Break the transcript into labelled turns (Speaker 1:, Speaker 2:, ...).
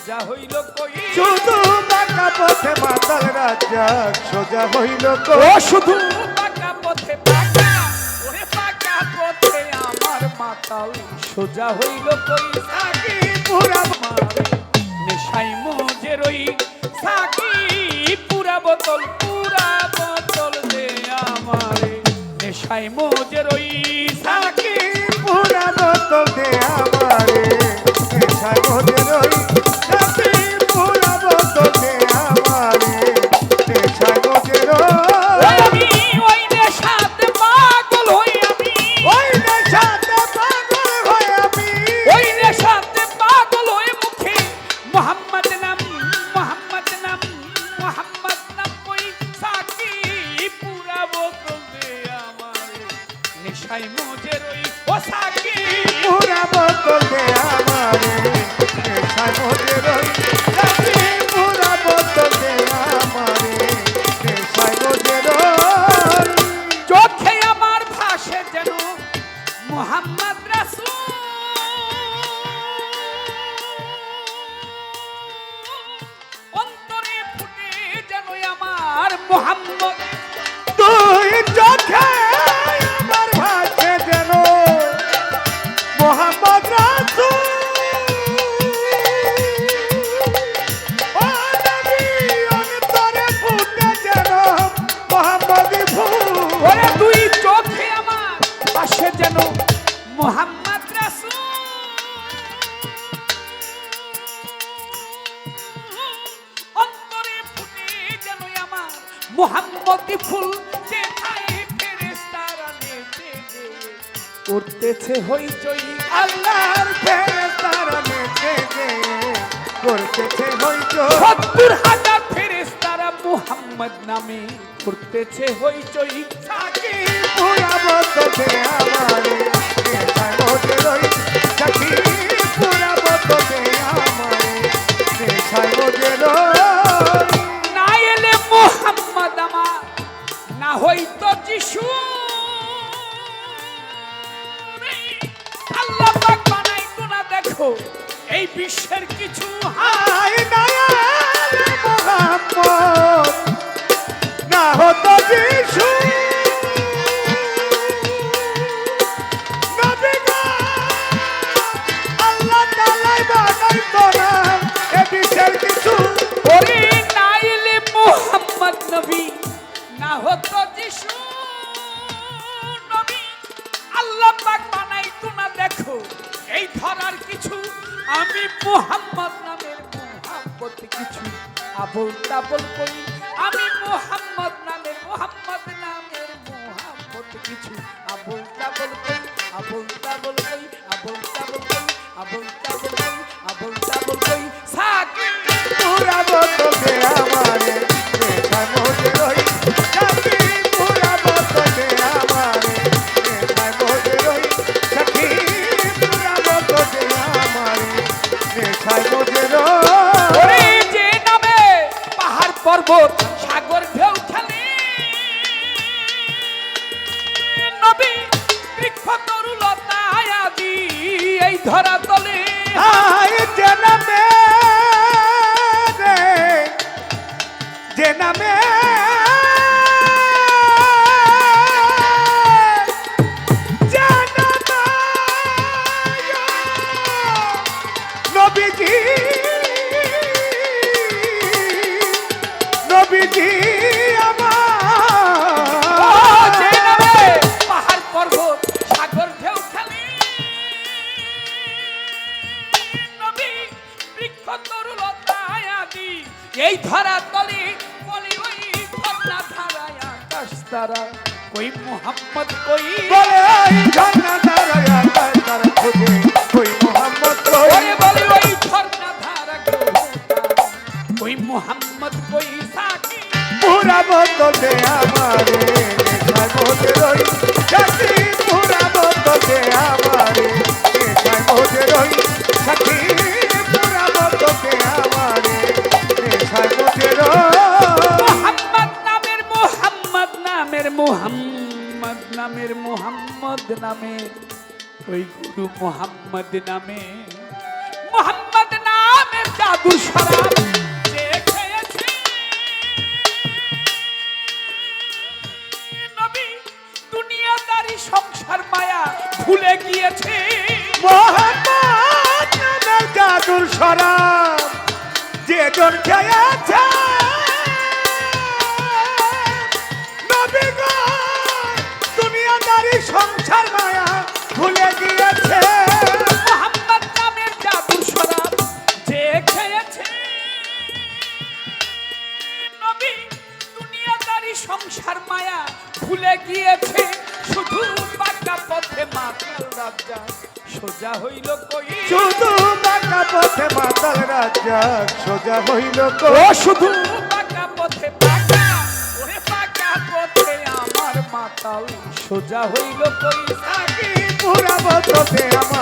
Speaker 1: সোজা হইল কই
Speaker 2: শুধু বাঁকা পথে মাতাল রাজ্জাক সোজা হইল
Speaker 1: ও
Speaker 2: কই
Speaker 1: শুধু বাঁকা পথে বাঁকা ওরে বাঁকা পথে আমার মাতাল সোজা হইল কই
Speaker 2: সাকি পুরা
Speaker 1: মারে নেশাই মজে রই সাকি পুরা বোতল দে আমারে নেশাই মজে রই সাকি
Speaker 2: পুরা বোতল দে আমারে নেশায় মজে রই সাকি পুরা বোতল দে আমারে নেশায় মজে রই
Speaker 1: আমি ওই নেশাতে পাগল হই আমি
Speaker 2: ওই নেশাতে পাগল হই আমি
Speaker 1: ওই নেশাতে পাগল হয়ে মুখে মোহাম্মদ নাম কই সাকি পুরা বোতল দে আমারে নেশাই মজে রই ও সাকি
Speaker 2: পুরা বোতল দে আমারে নেশায় মজে রই সাকি পুরা বোতল দে আমারে নেশায় মজে রই
Speaker 1: চোখে আমার ভাসে যেন মোহাম্মদ রাসূল অন্তরে ফুটে যেন আমার মোহাম্মদ
Speaker 2: তুই চোখে আমার ভাসে যেন মোহাম্মদ রাসূল ও নবী অন্তরে ফুটে যেন মোহাম্মদ ফুল
Speaker 1: ওরে দুই চোখে আমার ভাসে যেন মোহাম্মদ রাসূল অন্তরে ফুটে যেন আমার মোহাম্মদি ফুল যেথায় ফেরেশতারা নেচে করতেছে হইচই
Speaker 2: আল্লাহর ফেরেশতারা নেচে গে করতেছে হইচই
Speaker 1: ৭০,০০০ ফেরেশতারা মুহাম্মদ নামে করতেছে হইচই
Speaker 2: সাকি পুরা বোতল দে আমারে নেশায় মজে রই সাকি পুরা বোতল দে আমারে নেশায় মজে রই
Speaker 1: না এলে মুহাম্মদ আমার না হইতো যিশু আল্লাহ পাক বানাইতো না দেখো এই বিশ্বের কিছু
Speaker 2: হায় দয়াল মোহাম্মদ না হতো যিশু নবী গো আল্লাহ তাআলাই বানাইতো না এ বিশ্বের কিছু
Speaker 1: ওরে না এলে মুহাম্মদ নবী না হতো যিশু নবী আল্লাহ পাক বানাইতো না দেখো এই ধরার কিছু আমি মুহাম্মদ নামের মুহাম্মদ কিছু আবুল তাবুল কই আমি মুহাম্মদ নামের মুহাম্মদ কিছু আবুল তাবুল কই আবুল তাবুল কই আবুল তাবুল কই আবুল তাবুল কই আবুল তাবুল কই সাকি
Speaker 2: পুরা বোতল দে আমারে নেশায় মজে রই সাকি পুরা বোতল দে আমারে নেশায় মজে রই সাকি পুরা বোতল দে আমারে নেশায় মজে রই
Speaker 1: ওরে যে নামে পাহাড় পর্বত সাগর ঢেউ খেলে নবী বৃক্ষ তরুলতা আদি এই ধরা তলে
Speaker 2: হায় যে নামে রে যে নামে যে নামে নবীজি নবীজি আমার
Speaker 1: যে নামে পাহাড় পর্বত সাগর ঢেউ খেলে নবী বৃক্ষ তরুলতা আদি এই ধরা তলে বলি ওই ঝর্ণা ধারায় আকাশ তারা কই মুহাম্মদ কই
Speaker 2: বলে ওই ঝর্ণা ধারায় তারা খুঁজে কই মোহাম্মদ কই
Speaker 1: ওরে বলি ওই ঝর্ণা ধারা কই মুহাম্মদ কই সাকি
Speaker 2: পুরা বোতল দে আমারে নেশায় মজে রই সাকি পুরা বোতল দে আমারে নেশায় মজে রই সাকি পুরা বোতল দে আমারে নেশায় মজে রই
Speaker 1: মোহাম্মদ নামের ওই গুরু মোহাম্মদ নামের জাদু জাদুর শরাব যে খেয়েছে নবী দুনিয়াদারি সংসার মায়া ভুলে গিয়েছে
Speaker 2: মোহাম্মদ নামের জাদুর শরাব যে জন খেয়েছে নবী গো দুনিয়াদারি সংসার মায়া ভুলে গিয়েছে
Speaker 1: মোহাম্মদ নামের জাদুর শরাব যে খেয়েছে নবী দুনিয়াদারি সংসার মায়া ভুলে গিয়েছে শুধু বাঁকা পথে মাতাল রাজা সোজা হইল কই
Speaker 2: শুধু বাঁকা পথে মাতাল রাজা সোজা হইল
Speaker 1: ও
Speaker 2: কই
Speaker 1: শুধু বাঁকা পথে বাঁকা ওরে বাঁকা পথে আমার মাতাল সোজা হইল কই
Speaker 2: আগে পুরাবো তোকে আমার